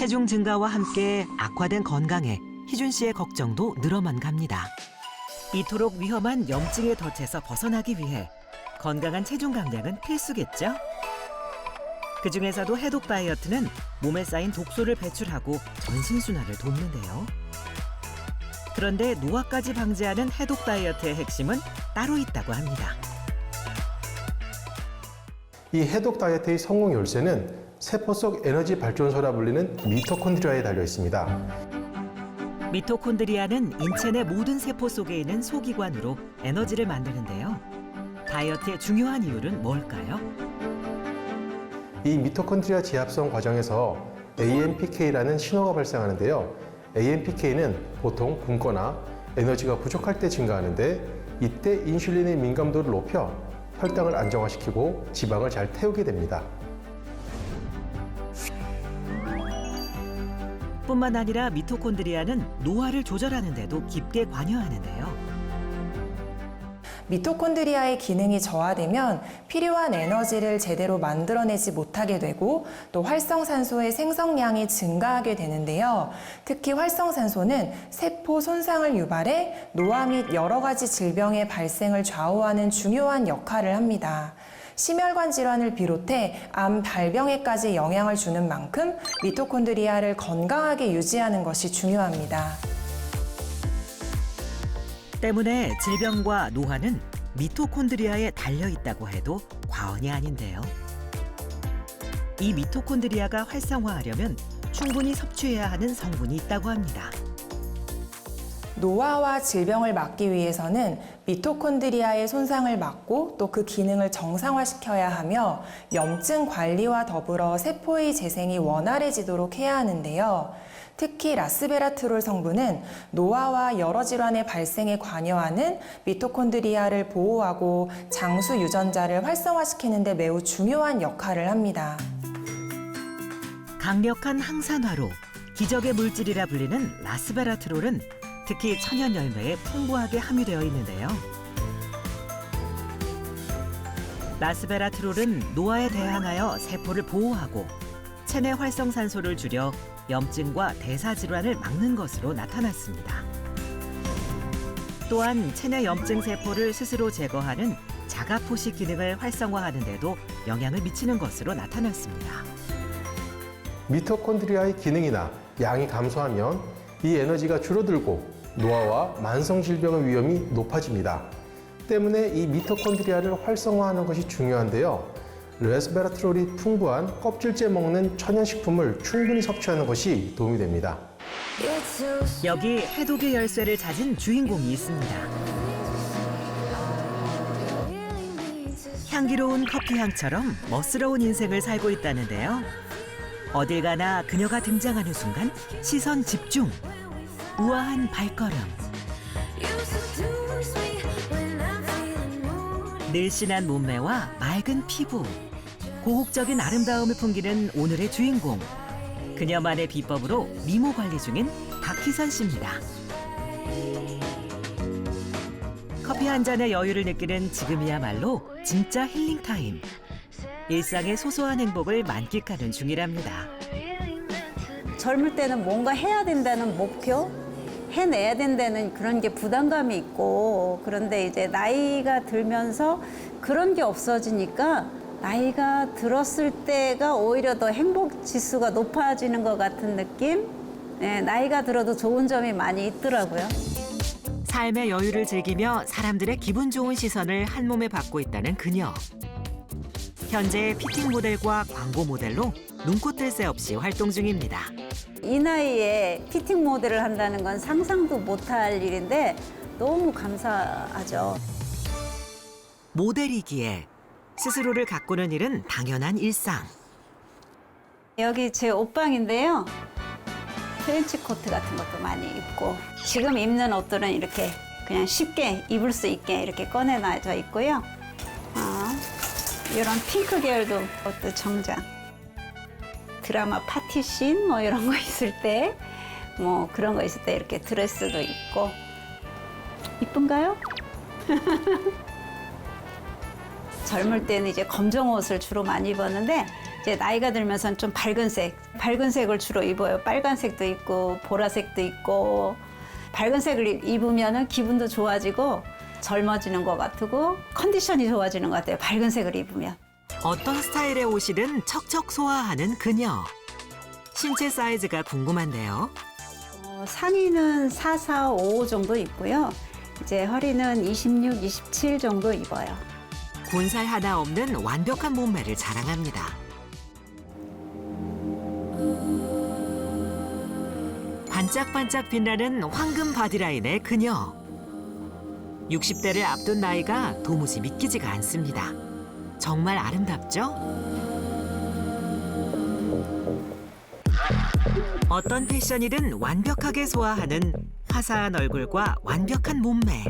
체중 증가와 함께 악화된 건강에 희준 씨의 걱정도 늘어만 갑니다. 이토록 위험한 염증의 덫에서 벗어나기 위해 건강한 체중 감량은 필수겠죠? 그중에서도 해독 다이어트는 몸에 쌓인 독소를 배출하고 전신순환을 돕는데요. 그런데 노화까지 방지하는 해독 다이어트의 핵심은 따로 있다고 합니다. 이 해독 다이어트의 성공 열쇠는 세포 속 에너지 발전소라 불리는 미토콘드리아에 달려 있습니다. 미토콘드리아는 인체 내 모든 세포 속에 있는 소기관으로 에너지를 만드는데요. 다이어트의 중요한 이유는 뭘까요? 이 미토콘드리아 지합성 과정에서 AMPK라는 신호가 발생하는데요. AMPK는 보통 굶거나 에너지가 부족할 때 증가하는데 이때 인슐린의 민감도를 높여 혈당을 안정화시키고 지방을 잘 태우게 됩니다. 뿐만 아니라 미토콘드리아는 노화를 조절하는 데도 깊게 관여하는데요. 미토콘드리아의 기능이 저하되면 필요한 에너지를 제대로 만들어내지 못하게 되고 또 활성산소의 생성량이 증가하게 되는데요. 특히 활성산소는 세포 손상을 유발해 노화 및 여러 가지 질병의 발생을 좌우하는 중요한 역할을 합니다. 심혈관 질환을 비롯해 암 발병에까지 영향을 주는 만큼 미토콘드리아를 건강하게 유지하는 것이 중요합니다. 때문에 질병과 노화는 미토콘드리아에 달려 있다고 해도 과언이 아닌데요. 이 미토콘드리아가 활성화하려면 충분히 섭취해야 하는 성분이 있다고 합니다. 노화와 질병을 막기 위해서는 미토콘드리아의 손상을 막고 또 그 기능을 정상화시켜야 하며 염증 관리와 더불어 세포의 재생이 원활해지도록 해야 하는데요. 특히 라스베라트롤 성분은 노화와 여러 질환의 발생에 관여하는 미토콘드리아를 보호하고 장수 유전자를 활성화시키는 데 매우 중요한 역할을 합니다. 강력한 항산화로 기적의 물질이라 불리는 라스베라트롤은 특히 천연 열매에 풍부하게 함유되어 있는데요. 라스베라트롤은 노화에 대항하여 세포를 보호하고 체내 활성산소를 줄여 염증과 대사질환을 막는 것으로 나타났습니다. 또한 체내 염증 세포를 스스로 제거하는 자가포식 기능을 활성화하는 데도 영향을 미치는 것으로 나타났습니다. 미토콘드리아의 기능이나 양이 감소하면 이 에너지가 줄어들고 노화와 만성 질병의 위험이 높아집니다. 때문에 이 미토콘드리아를 활성화하는 것이 중요한데요. 레스베라트롤이 풍부한 껍질째 먹는 천연식품을 충분히 섭취하는 것이 도움이 됩니다. 여기 해독의 열쇠를 찾은 주인공이 있습니다. 향기로운 커피향처럼 멋스러운 인생을 살고 있다는데요. 어딜 가나 그녀가 등장하는 순간 시선 집중, 우아한 발걸음. 늘씬한 몸매와 맑은 피부, 고혹적인 아름다움을 풍기는 오늘의 주인공. 그녀만의 비법으로 미모 관리 중인 박희선 씨입니다. 커피 한 잔의 여유를 느끼는 지금이야말로 진짜 힐링 타임. 일상의 소소한 행복을 만끽하는 중이랍니다. 젊을 때는 뭔가 해야 된다는 목표, 해내야 된다는 그런 게 부담감이 있고, 그런데 이제 나이가 들면서 그런 게 없어지니까 나이가 들었을 때가 오히려 더 행복 지수가 높아지는 것 같은 느낌? 네, 나이가 들어도 좋은 점이 많이 있더라고요. 삶의 여유를 즐기며 사람들의 기분 좋은 시선을 한 몸에 받고 있다는 그녀. 현재 피팅 모델과 광고 모델로 눈코 뜰 새 없이 활동 중입니다. 이 나이에 피팅 모델을 한다는 건 상상도 못할 일인데 너무 감사하죠. 모델이기에 스스로를 가꾸는 일은 당연한 일상. 여기 제 옷방인데요. 트렌치 코트 같은 것도 많이 입고, 지금 입는 옷들은 이렇게 그냥 쉽게 입을 수 있게 이렇게 꺼내놔져 있고요. 이런 핑크 계열도 옷도 정장. 드라마 파티씬 뭐 이런 거 있을 때, 뭐 그런 거 있을 때 이렇게 드레스도 입고. 이쁜가요? 젊을 때는 이제 검정 옷을 주로 많이 입었는데 이제 나이가 들면서는 좀 밝은 색을 주로 입어요. 빨간색도 있고 보라색도 있고 밝은 색을 입으면 기분도 좋아지고 젊어지는 것 같고 컨디션이 좋아지는 것 같아요. 밝은 색을 입으면. 어떤 스타일의 옷이든 척척 소화하는 그녀. 신체 사이즈가 궁금한데요. 상의는 4, 4, 5 정도 입고요. 이제 허리는 26, 27 정도 입어요. 군살 하나 없는 완벽한 몸매를 자랑합니다. 반짝반짝 빛나는 황금 바디라인의 그녀. 60대를 앞둔 나이가 도무지 믿기지가 않습니다. 정말 아름답죠? 어떤 패션이든 완벽하게 소화하는 화사한 얼굴과 완벽한 몸매.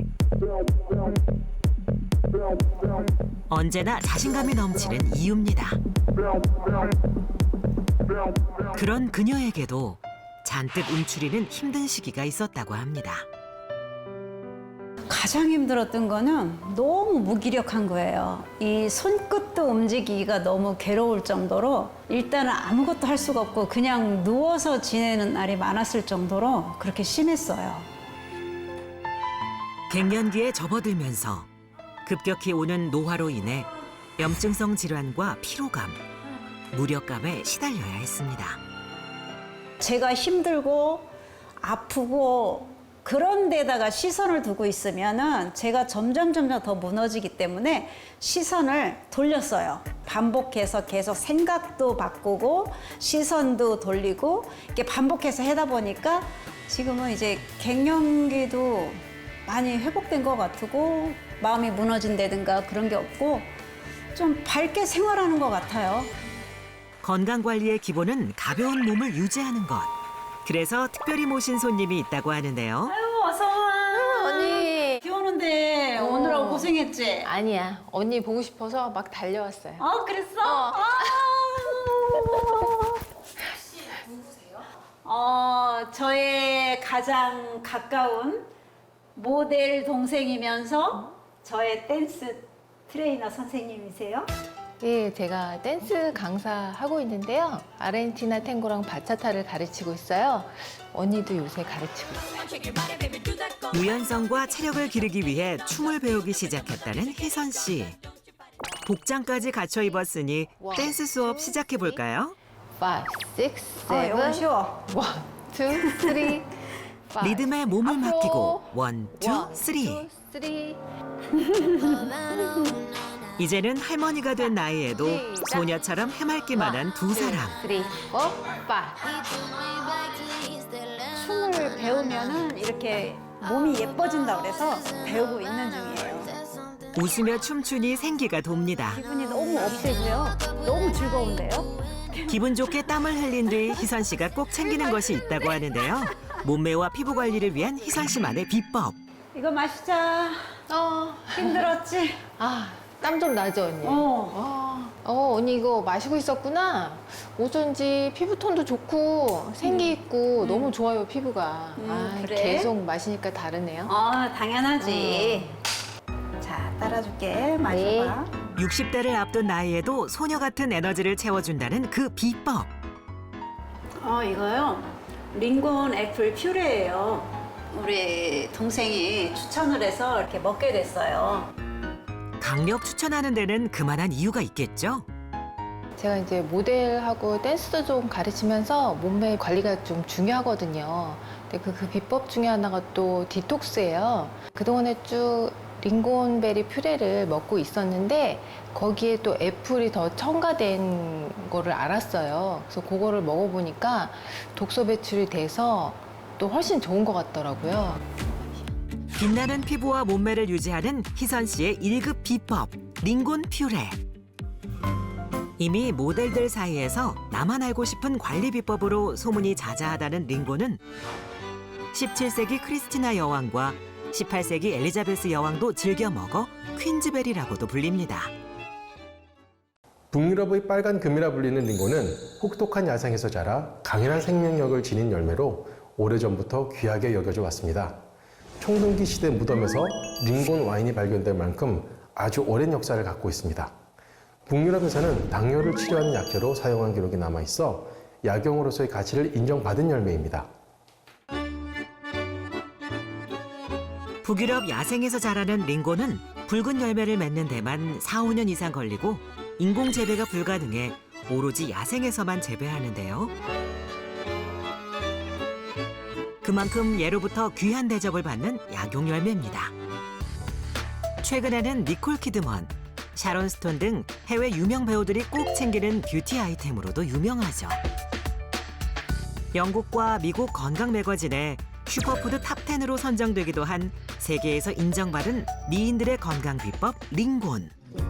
언제나 자신감이 넘치는 이유입니다. 그런 그녀에게도 잔뜩 움츠리는 힘든 시기가 있었다고 합니다. 가장 힘들었던 거는 너무 무기력한 거예요. 이 손끝도 움직이기가 너무 괴로울 정도로 일단은 아무것도 할 수가 없고 그냥 누워서 지내는 날이 많았을 정도로 그렇게 심했어요. 갱년기에 접어들면서 급격히 오는 노화로 인해 염증성 질환과 피로감, 무력감에 시달려야 했습니다. 제가 힘들고 아프고 그런 데다가 시선을 두고 있으면은 제가 점점 더 무너지기 때문에 시선을 돌렸어요. 반복해서 계속 생각도 바꾸고 시선도 돌리고 이렇게 반복해서 하다 보니까 지금은 이제 갱년기도 많이 회복된 것 같고 마음이 무너진다든가 그런 게 없고 좀 밝게 생활하는 것 같아요. 건강관리의 기본은 가벼운 몸을 유지하는 것. 그래서 특별히 모신 손님이 있다고 하는데요. 아유, 어서 와. 언니. 비 오는데 오느라고 고생했지? 아니야. 언니 보고 싶어서 막 달려왔어요. 아, 그랬어? 혹시 누구세요? 저의 가장 가까운 모델 동생이면서 저의 댄스 트레이너 선생님이세요? 예, 제가 댄스 강사하고 있는데요. 아르헨티나 탱고랑 바차타를 가르치고 있어요. 언니도 요새 가르치고 있어요. 유연성과 체력을 기르기 위해 춤을 배우기 시작했다는 혜선 씨. 복장까지 갖춰 입었으니 댄스 수업 시작해 볼까요? 5, 6, 7, 이건 쉬워. 1, 2, 3, 5. 리듬에 몸을 앞으로. 맡기고 1, 2, 3. 1, 2, 3. 이제는 할머니가 된 나이에도 시작. 소녀처럼 해맑기만 한 두 사람. 3, 4, 5. 춤을 배우면은 이렇게 몸이 예뻐진다 그래서 배우고 있는 중이에요. 웃으며 춤추니 생기가 돕니다. 기분이 너무 업되고요. 너무 즐거운데요? 기분 좋게 땀을 흘린 뒤 희선 씨가 꼭 챙기는 것이 있다고 하는데요. 몸매와 피부 관리를 위한 희선 씨만의 비법. 이거 마시자. 힘들었지? 땀 좀 나죠, 언니? 언니 이거 마시고 있었구나. 어쩐지 피부톤도 좋고 생기 있고 너무 좋아요, 피부가. 그래? 계속 마시니까 다르네요. 당연하지. 자, 따라줄게. 마셔봐. 60대를 앞둔 나이에도 소녀 같은 에너지를 채워준다는 그 비법. 이거요. 링곤 애플 퓨레예요. 우리 동생이 추천을 해서 이렇게 먹게 됐어요. 강력 추천하는 데는 그만한 이유가 있겠죠? 제가 이제 모델하고 댄스도 좀 가르치면서 몸매 관리가 좀 중요하거든요. 근데 그 비법 중에 하나가 또 디톡스예요. 그동안에 쭉 링곤베리 퓨레를 먹고 있었는데 거기에 또 애플이 더 첨가된 거를 알았어요. 그래서 그거를 먹어보니까 독소 배출이 돼서 또 훨씬 좋은 것 같더라고요. 빛나는 피부와 몸매를 유지하는 희선 씨의 1급 비법, 링곤 퓨레. 이미 모델들 사이에서 나만 알고 싶은 관리 비법으로 소문이 자자하다는 링곤은 17세기 크리스티나 여왕과 18세기 엘리자베스 여왕도 즐겨 먹어 퀸즈베리라고도 불립니다. 북유럽의 빨간 금이라 불리는 링곤은 혹독한 야생에서 자라 강인한 생명력을 지닌 열매로 오래전부터 귀하게 여겨져 왔습니다. 청동기 시대 무덤에서 링곤 와인이 발견될 만큼 아주 오랜 역사를 갖고 있습니다. 북유럽에서는 당뇨를 치료하는 약재로 사용한 기록이 남아 있어 약용으로서의 가치를 인정받은 열매입니다. 북유럽 야생에서 자라는 링고는 붉은 열매를 맺는 데만 4, 5년 이상 걸리고 인공 재배가 불가능해 오로지 야생에서만 재배하는데요. 그만큼 예로부터 귀한 대접을 받는 약용 열매입니다. 최근에는 니콜 키드먼, 샤론 스톤 등 해외 유명 배우들이 꼭 챙기는 뷰티 아이템으로도 유명하죠. 영국과 미국 건강 매거진에 슈퍼푸드 탑10으로 선정되기도 한 세계에서 인정받은 미인들의 건강 비법 링곤.